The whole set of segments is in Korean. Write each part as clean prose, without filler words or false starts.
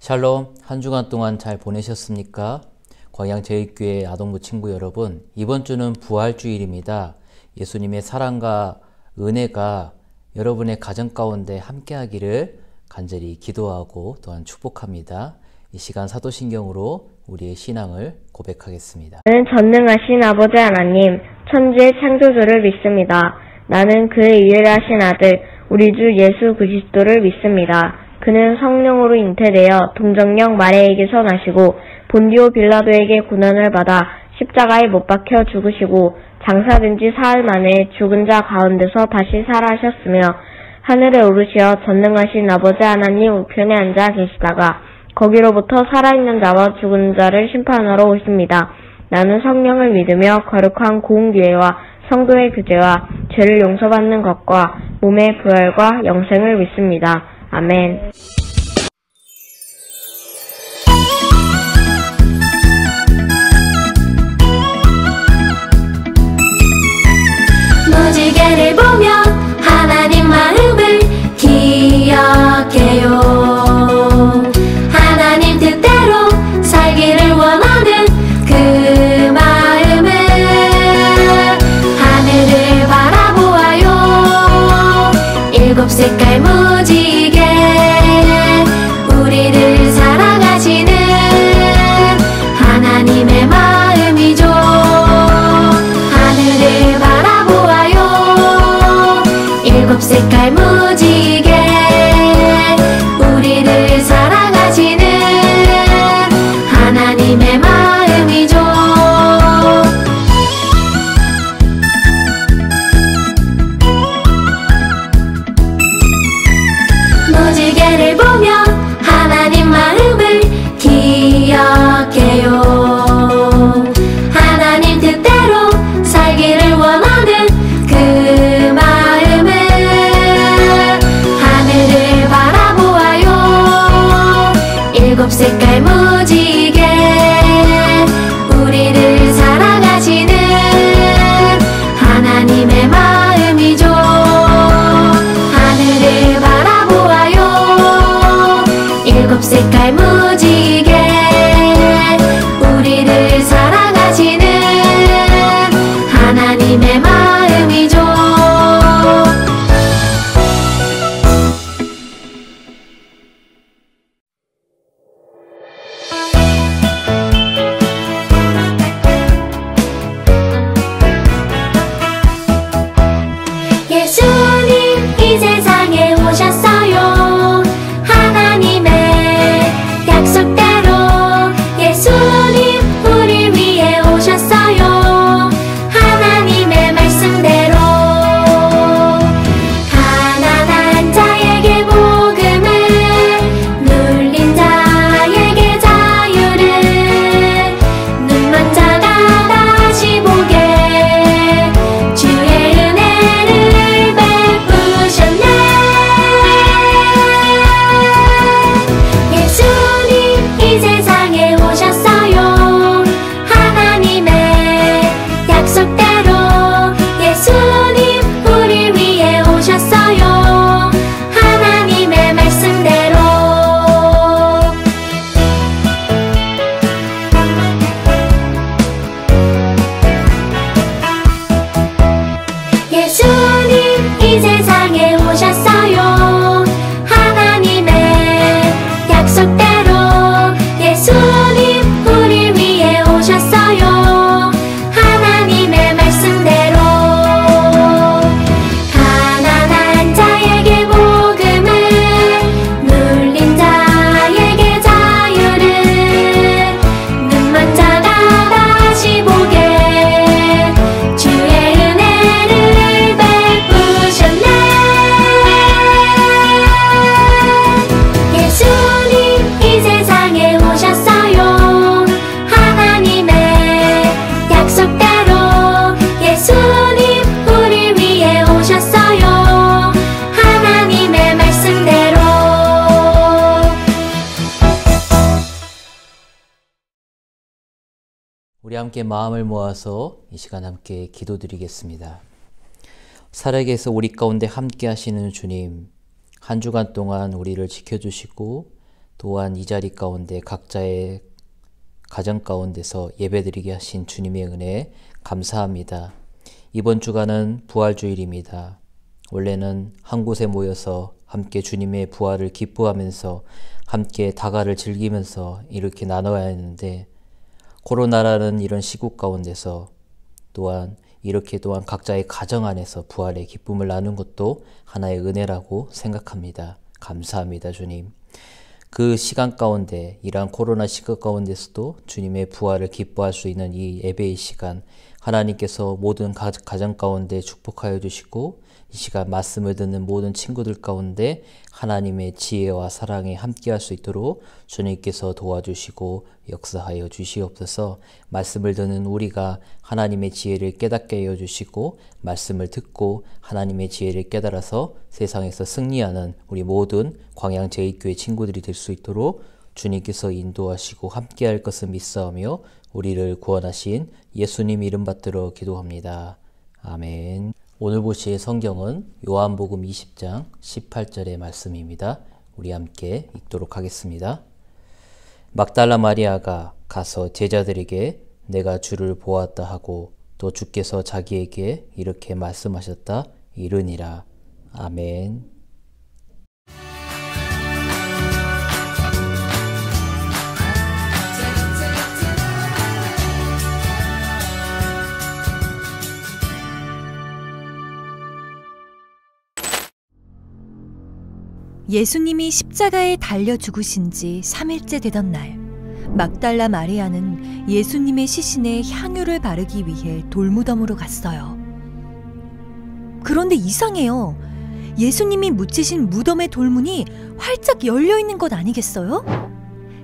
샬롬, 한 주간 동안 잘 보내셨습니까? 광양제일교회 아동부 친구 여러분, 이번 주는 부활주일입니다. 예수님의 사랑과 은혜가 여러분의 가정 가운데 함께하기를 간절히 기도하고 또한 축복합니다. 이 시간 사도신경으로 우리의 신앙을 고백하겠습니다. 나는 전능하신 아버지 하나님, 천지의 창조주를 믿습니다. 나는 그의 유일하신 아들, 우리 주 예수 그리스도를 믿습니다. 그는 성령으로 잉태되어 동정녀 마리아에게서 나시고 본디오 빌라도에게 고난을 받아 십자가에 못 박혀 죽으시고 장사된 지 사흘 만에 죽은 자 가운데서 다시 살아하셨으며 하늘에 오르시어 전능하신 아버지 하나님 우편에 앉아 계시다가 거기로부터 살아있는 자와 죽은 자를 심판하러 오십니다. 나는 성령을 믿으며 거룩한 공의회와 성도의 교제와 죄를 용서받는 것과 몸의 부활과 영생을 믿습니다. 아멘. 무지개를 보며 하나님 마음을 기억해요. 하나님 뜻대로 살기를 원하는 그 마음을 하늘을 바라보아요. 일곱 색깔 무지개 우리를 사랑하시는 하나님의 마음이죠. 하늘을 바라보아요. 일곱 색깔 무지개 우리를 사랑하시는 하나님의 마음이죠. 무지개를 보며 하나님 마음을 기억해요. 하나님 뜻대로 살기를 원하는 그 마음을 하늘을 바라보아요. 일곱 색깔 무지개 우리를 사랑하시는 하나님의 마음이죠. 하늘을 바라보아요. 일곱 색깔 무지개 우리를 사랑하시는 하나님의 마음이죠. 예수님 이 세상에 오셨어요. 하나님의 약속대로 예수님 우리 위해 오셨어요. 하나님의 말씀대로 가난한 자에게 복음을 눌린 자에게 자유를 눈먼 자가 다시 보게 주의 은혜를 베푸셨네. 예수님 이 세상에 오셨어요. 하나님의 약속대로 예수님 우리 위해 오셨어요. 하나님의 말씀대로 예수님 이 세상에 오셨어요. 하나님의 약속대로 예수님 우리 위해 오셨어요. 하나님의 말씀대로 가난한 자에게 복음을 눌린 자에게 자유를 눈먼 자가 다시 보게 주의 은혜를 베푸셨네. 예수님 이 세상에 오셨어요. 하나님의 약속대로 예수님 우리 위해 오셨어요. 하나님의 말씀대로 우리 함께 마음을 모아서 이 시간 함께 기도드리겠습니다. 살아계서 우리 가운데 함께 하시는 주님, 한 주간 동안 우리를 지켜주시고 또한 이 자리 가운데 각자의 가정 가운데서 예배드리게 하신 주님의 은혜 감사합니다. 이번 주간은 부활주일입니다. 원래는 한 곳에 모여서 함께 주님의 부활을 기뻐하면서 함께 다가를 즐기면서 이렇게 나눠야 했는데 코로나라는 이런 시국 가운데서 또한 이렇게 또한 각자의 가정 안에서 부활의 기쁨을 나눈 것도 하나의 은혜라고 생각합니다. 감사합니다, 주님. 그 시간 가운데, 이러한 코로나 시국 가운데서도 주님의 부활을 기뻐할 수 있는 이 예배의 시간, 하나님께서 모든 가정 가운데 축복하여 주시고 이 시간 말씀을 듣는 모든 친구들 가운데 하나님의 지혜와 사랑에 함께할 수 있도록 주님께서 도와주시고 역사하여 주시옵소서. 말씀을 듣는 우리가 하나님의 지혜를 깨닫게 하여 주시고 말씀을 듣고 하나님의 지혜를 깨달아서 세상에서 승리하는 우리 모든 광양 제2교회 친구들이 될 수 있도록 주님께서 인도하시고 함께할 것을 믿사오며 우리를 구원하신 예수님 이름 받들어 기도합니다. 아멘. 오늘 보실 성경은 요한복음 20장 18절의 말씀입니다. 우리 함께 읽도록 하겠습니다. 막달라 마리아가 가서 제자들에게 내가 주를 보았다 하고 또 주께서 자기에게 이렇게 말씀하셨다 이르니라. 아멘. 예수님이 십자가에 달려 죽으신 지 3일째 되던 날, 막달라 마리아는 예수님의 시신에 향유를 바르기 위해 돌무덤으로 갔어요. 그런데 이상해요. 예수님이 묻히신 무덤의 돌문이 활짝 열려 있는 것 아니겠어요?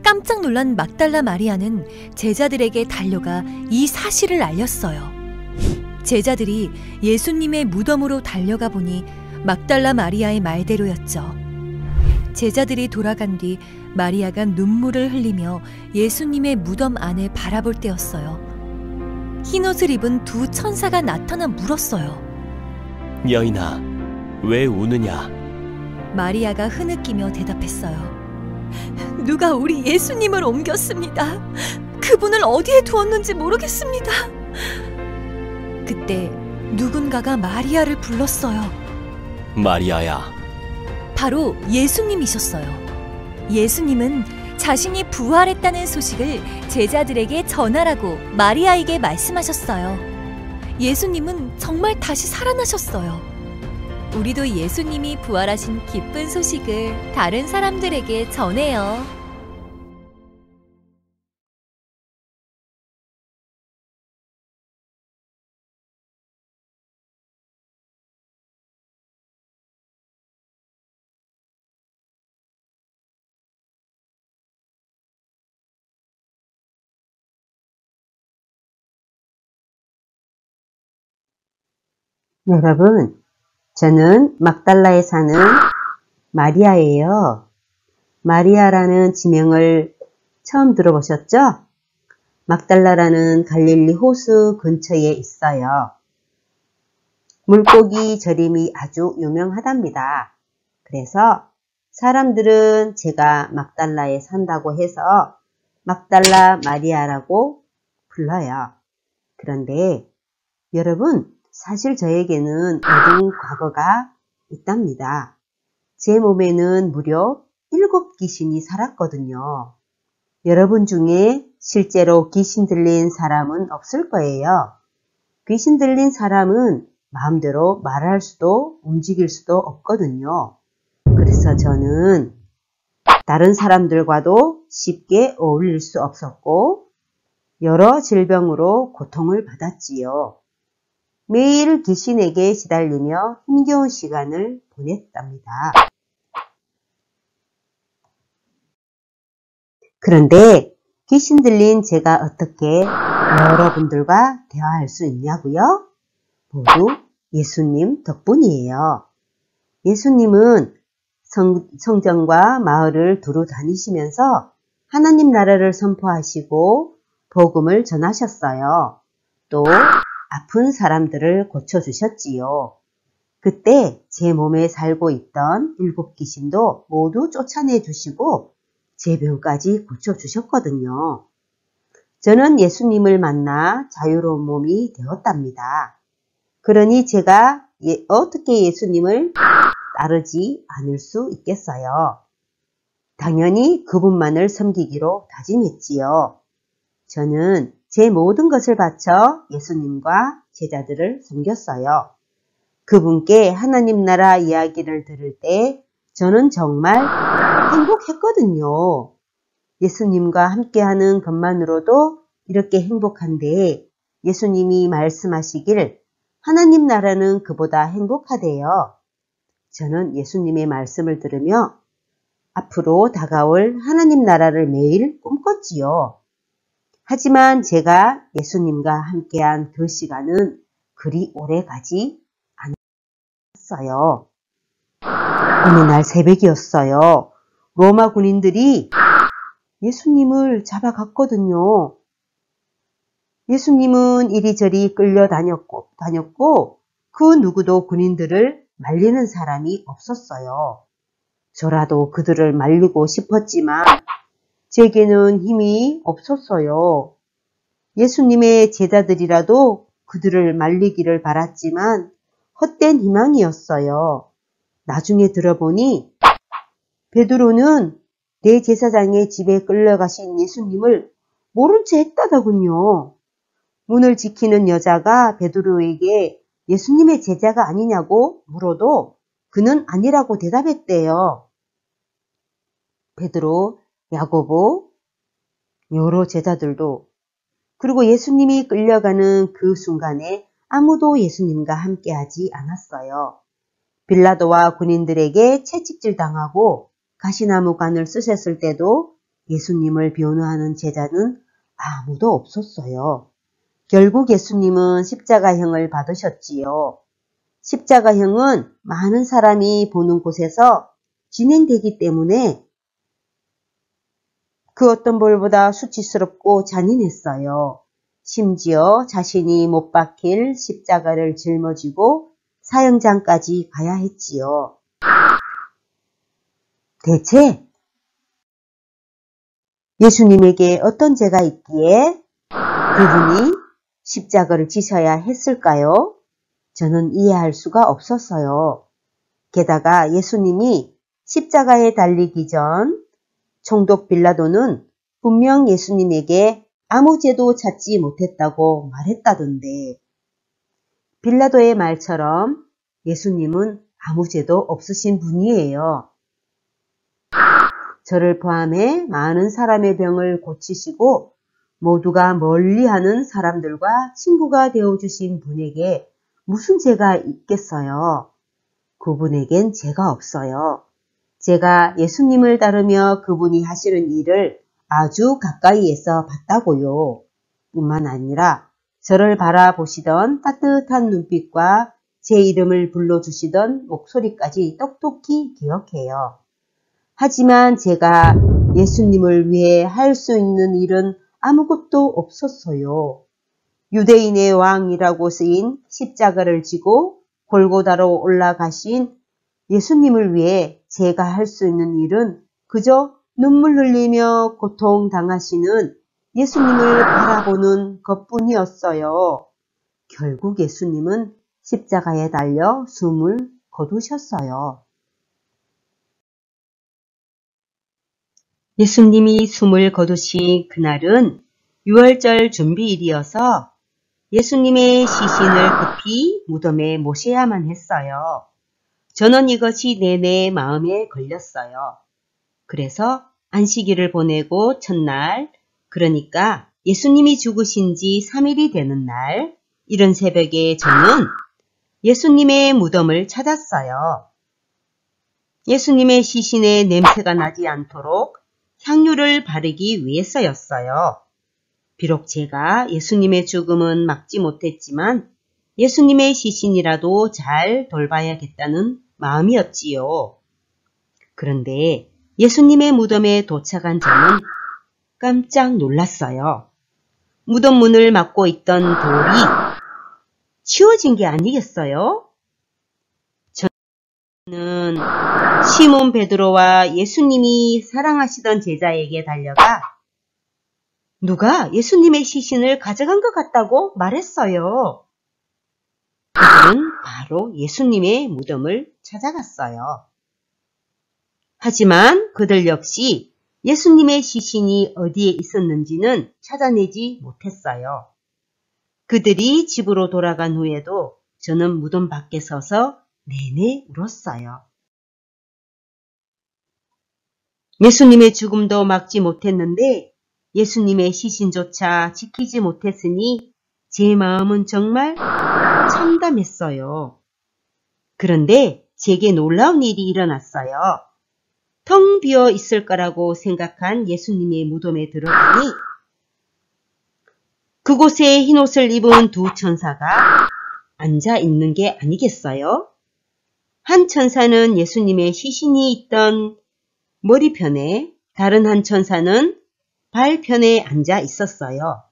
깜짝 놀란 막달라 마리아는 제자들에게 달려가 이 사실을 알렸어요. 제자들이 예수님의 무덤으로 달려가 보니 막달라 마리아의 말대로였죠. 제자들이 돌아간 뒤 마리아가 눈물을 흘리며 예수님의 무덤 안을 바라볼 때였어요. 흰옷을 입은 두 천사가 나타나 물었어요. 여인아, 왜 우느냐? 마리아가 흐느끼며 대답했어요. 누가 우리 예수님을 옮겼습니다. 그분을 어디에 두었는지 모르겠습니다. 그때 누군가가 마리아를 불렀어요. 마리아야. 바로 예수님이셨어요. 예수님은 자신이 부활했다는 소식을 제자들에게 전하라고 마리아에게 말씀하셨어요. 예수님은 정말 다시 살아나셨어요. 우리도 예수님이 부활하신 기쁜 소식을 다른 사람들에게 전해요. 여러분, 저는 막달라에 사는 마리아예요. 마리아라는 지명을 처음 들어보셨죠? 막달라라는 갈릴리 호수 근처에 있어요. 물고기 절임이 아주 유명하답니다. 그래서 사람들은 제가 막달라에 산다고 해서 막달라 마리아라고 불러요. 그런데 여러분, 사실 저에게는 어두운 과거가 있답니다. 제 몸에는 무려 7귀신이 살았거든요. 여러분 중에 실제로 귀신 들린 사람은 없을 거예요. 귀신 들린 사람은 마음대로 말할 수도 움직일 수도 없거든요. 그래서 저는 다른 사람들과도 쉽게 어울릴 수 없었고 여러 질병으로 고통을 받았지요. 매일 귀신에게 시달리며 힘겨운 시간을 보냈답니다. 그런데 귀신 들린 제가 어떻게 여러분들과 대화할 수 있냐고요? 모두 예수님 덕분이에요. 예수님은 성전과 마을을 두루 다니시면서 하나님 나라를 선포하시고 복음을 전하셨어요. 또 아픈 사람들을 고쳐주셨지요. 그때 제 몸에 살고 있던 7귀신도 모두 쫓아내 주시고 제 병까지 고쳐주셨거든요. 저는 예수님을 만나 자유로운 몸이 되었답니다. 그러니 제가 어떻게 예수님을 따르지 않을 수 있겠어요? 당연히 그분만을 섬기기로 다짐했지요. 저는 제 모든 것을 바쳐 예수님과 제자들을 섬겼어요. 그분께 하나님 나라 이야기를 들을 때 저는 정말 행복했거든요. 예수님과 함께하는 것만으로도 이렇게 행복한데 예수님이 말씀하시길 하나님 나라는 그보다 행복하대요. 저는 예수님의 말씀을 들으며 앞으로 다가올 하나님 나라를 매일 꿈꿨지요. 하지만 제가 예수님과 함께한 그 시간은 그리 오래 가지 않았어요. 어느 날 새벽이었어요. 로마 군인들이 예수님을 잡아갔거든요. 예수님은 이리저리 끌려다녔고 그 누구도 군인들을 말리는 사람이 없었어요. 저라도 그들을 말리고 싶었지만 제게는 힘이 없었어요. 예수님의 제자들이라도 그들을 말리기를 바랐지만 헛된 희망이었어요. 나중에 들어보니 베드로는 대제사장의 집에 끌려가신 예수님을 모른 채 했다더군요. 문을 지키는 여자가 베드로에게 예수님의 제자가 아니냐고 물어도 그는 아니라고 대답했대요. 베드로, 야고보, 여러 제자들도 그리고 예수님이 끌려가는 그 순간에 아무도 예수님과 함께하지 않았어요. 빌라도와 군인들에게 채찍질 당하고 가시나무관을 쓰셨을 때도 예수님을 변호하는 제자는 아무도 없었어요. 결국 예수님은 십자가형을 받으셨지요. 십자가형은 많은 사람이 보는 곳에서 진행되기 때문에 그 어떤 벌보다 수치스럽고 잔인했어요. 심지어 자신이 못 박힐 십자가를 짊어지고 사형장까지 가야 했지요. 대체 예수님에게 어떤 죄가 있기에 그분이 십자가를 지셔야 했을까요? 저는 이해할 수가 없었어요. 게다가 예수님이 십자가에 달리기 전 총독 빌라도는 분명 예수님에게 아무 죄도 찾지 못했다고 말했다던데 빌라도의 말처럼 예수님은 아무 죄도 없으신 분이에요. 저를 포함해 많은 사람의 병을 고치시고 모두가 멀리하는 사람들과 친구가 되어주신 분에게 무슨 죄가 있겠어요? 그분에겐 죄가 없어요. 제가 예수님을 따르며 그분이 하시는 일을 아주 가까이에서 봤다고요. 뿐만 아니라 저를 바라보시던 따뜻한 눈빛과 제 이름을 불러주시던 목소리까지 똑똑히 기억해요. 하지만 제가 예수님을 위해 할 수 있는 일은 아무것도 없었어요. 유대인의 왕이라고 쓰인 십자가를 지고 골고다로 올라가신 예수님을 위해 제가 할 수 있는 일은 그저 눈물 흘리며 고통당하시는 예수님을 바라보는 것뿐이었어요. 결국 예수님은 십자가에 달려 숨을 거두셨어요. 예수님이 숨을 거두신 그날은 유월절 준비일이어서 예수님의 시신을 급히 무덤에 모셔야만 했어요. 저는 이것이 내내 마음에 걸렸어요. 그래서 안식일을 보내고 첫날, 그러니까 예수님이 죽으신 지 3일이 되는 날, 이른 새벽에 저는 예수님의 무덤을 찾았어요. 예수님의 시신에 냄새가 나지 않도록 향유를 바르기 위해서였어요. 비록 제가 예수님의 죽음은 막지 못했지만 예수님의 시신이라도 잘 돌봐야겠다는 마음이었지요. 그런데 예수님의 무덤에 도착한 저는 깜짝 놀랐어요. 무덤 문을 막고 있던 돌이 치워진 게 아니겠어요? 는 시몬 베드로와 예수님이 사랑하시던 제자에게 달려가 누가 예수님의 시신을 가져간 것 같다고 말했어요. 그들은 바로 예수님의 무덤을 찾아갔어요. 하지만 그들 역시 예수님의 시신이 어디에 있었는지는 찾아내지 못했어요. 그들이 집으로 돌아간 후에도 저는 무덤 밖에 서서 내내 울었어요. 예수님의 죽음도 막지 못했는데 예수님의 시신조차 지키지 못했으니 제 마음은 정말 참담했어요. 그런데 제게 놀라운 일이 일어났어요. 텅 비어 있을 거라고 생각한 예수님의 무덤에 들어가니 그곳에 흰옷을 입은 두 천사가 앉아 있는 게 아니겠어요? 한 천사는 예수님의 시신이 있던 머리편에, 다른 한 천사는 발편에 앉아 있었어요.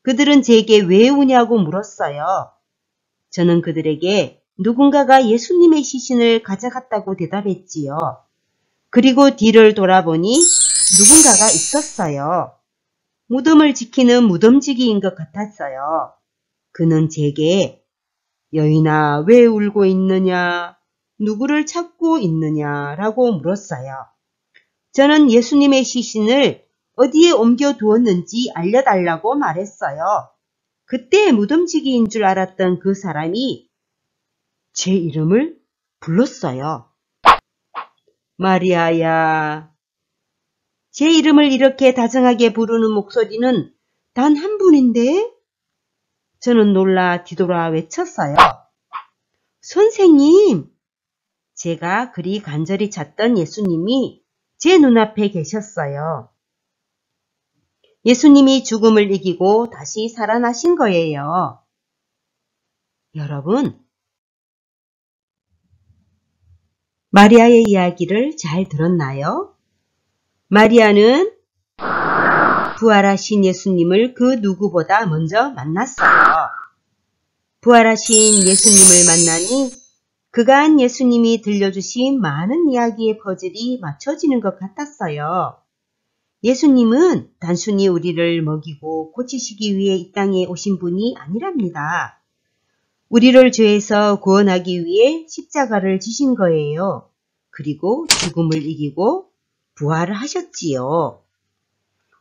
그들은 제게 왜 우냐고 물었어요. 저는 그들에게 누군가가 예수님의 시신을 가져갔다고 대답했지요. 그리고 뒤를 돌아보니 누군가가 있었어요. 무덤을 지키는 무덤지기인 것 같았어요. 그는 제게 여인아 왜 울고 있느냐, 누구를 찾고 있느냐라고 물었어요. 저는 예수님의 시신을 어디에 옮겨 두었는지 알려달라고 말했어요. 그때 무덤지기인 줄 알았던 그 사람이 제 이름을 불렀어요. 마리아야. 제 이름을 이렇게 다정하게 부르는 목소리는 단 한 분인데? 저는 놀라 뒤돌아 외쳤어요. 선생님! 제가 그리 간절히 찾던 예수님이 제 눈앞에 계셨어요. 예수님이 죽음을 이기고 다시 살아나신 거예요. 여러분, 마리아의 이야기를 잘 들었나요? 마리아는 부활하신 예수님을 그 누구보다 먼저 만났어요. 부활하신 예수님을 만나니 그간 예수님이 들려주신 많은 이야기의 퍼즐이 맞춰지는 것 같았어요. 예수님은 단순히 우리를 먹이고 고치시기 위해 이 땅에 오신 분이 아니랍니다. 우리를 죄에서 구원하기 위해 십자가를 지신 거예요. 그리고 죽음을 이기고 부활을 하셨지요.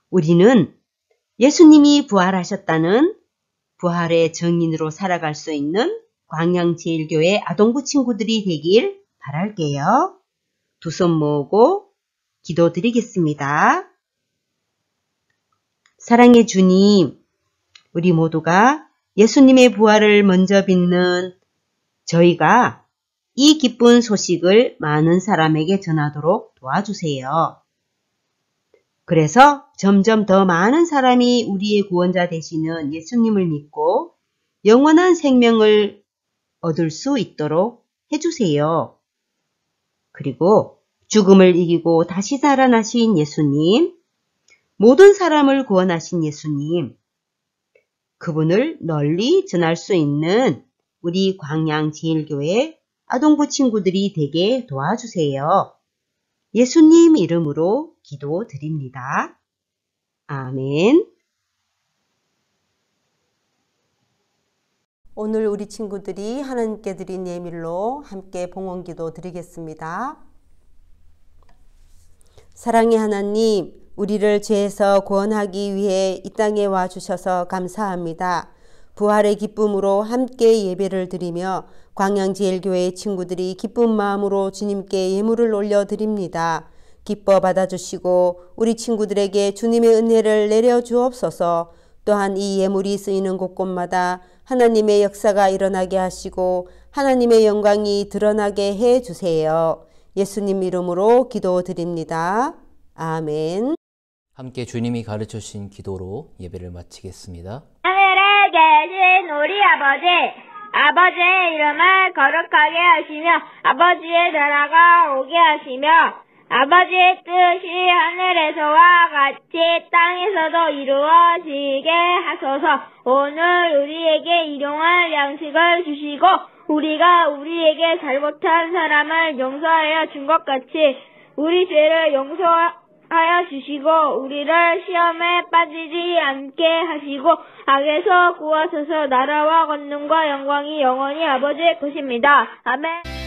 우리는 예수님이 부활하셨다는 부활의 증인으로 살아갈 수 있는 광양제일교회 아동부 친구들이 되길 바랄게요. 두 손 모으고 기도드리겠습니다. 사랑의 주님, 우리 모두가 예수님의 부활을 먼저 믿는 저희가 이 기쁜 소식을 많은 사람에게 전하도록 도와주세요. 그래서 점점 더 많은 사람이 우리의 구원자 되시는 예수님을 믿고 영원한 생명을 얻을 수 있도록 해주세요. 그리고 죽음을 이기고 다시 살아나신 예수님, 모든 사람을 구원하신 예수님, 그분을 널리 전할 수 있는 우리 광양제일교회 아동부 친구들이 되게 도와주세요. 예수님 이름으로 기도드립니다. 아멘. 오늘 우리 친구들이 하나님께 드린 예물로 함께 봉헌기도 드리겠습니다. 사랑의 하나님, 우리를 죄에서 구원하기 위해 이 땅에 와주셔서 감사합니다. 부활의 기쁨으로 함께 예배를 드리며 광양제일교회 친구들이 기쁜 마음으로 주님께 예물을 올려드립니다. 기뻐 받아주시고 우리 친구들에게 주님의 은혜를 내려주옵소서. 또한 이 예물이 쓰이는 곳곳마다 하나님의 역사가 일어나게 하시고 하나님의 영광이 드러나게 해주세요. 예수님 이름으로 기도드립니다. 아멘. 함께 주님이 가르쳐 주신 기도로 예배를 마치겠습니다. 하늘에 계신 우리 아버지의 이름을 거룩하게 하시며 아버지의 나라가 오게 하시며 아버지의 뜻이 하늘에서와 같이 땅에서도 이루어지게 하소서. 오늘 우리에게 일용할 양식을 주시고 우리가 우리에게 잘못한 사람을 용서하여 준 것 같이 우리 죄를 용서하여 주시고 우리를 시험에 빠지지 않게 하시고 악에서 구하소서. 나라와 권능과 영광이 영원히 아버지의 것입니다. 아멘.